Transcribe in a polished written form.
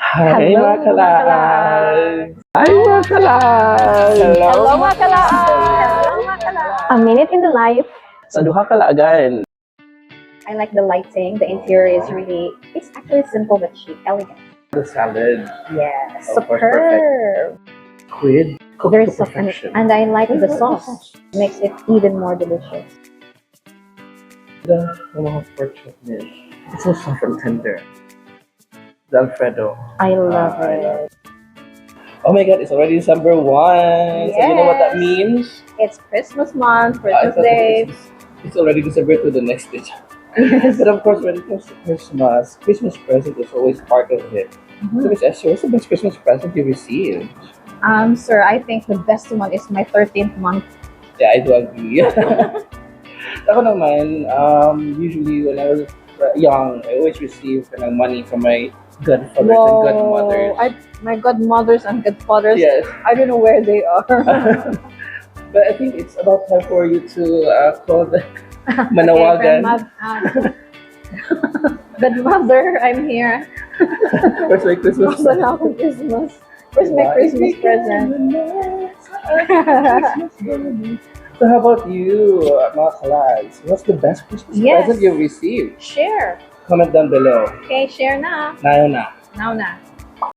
Hi Hello, mga mga kalag! kalag! Hi mga kalag! Hello, mga kalag! Hello, mga kalag! A minute in the life. Sa Duha ka Laagan. I like the lighting. The interior is really, it's actually simple but chic, elegant. The salad. Yes, Oh, superb. Squid. Cooked Very to soft, perfection. and I like the sauce. Makes it even more delicious. The mga pork chop meat. It's so soft and tender. The Alfredo. I love I it. love Oh my god, it's already December 1. So you know what that Yes. means? It's Christmas month, I Christmas thought Day. it's already December to the next day. Yes. But of course, when it comes to Christmas present is always part of it. So Miss Esther, what's the best Christmas present you received? Sir, I think the best one is my 13th month. Yeah, I do agree. Ako naman, usually when I was young, I always received money from my godfathers and godmothers. My godmothers and godfathers, Yes. I don't know where they are. But I think it's about time for you to call the Okay, manawagan. godmother, I'm here. Where's my Christmas Also now for Christmas. Where's my Christmas present? So how about you, mga kalags? What's the best Christmas Yes. present you've received? Share. Comment down below. Okay, share na. Nayo na. Now na.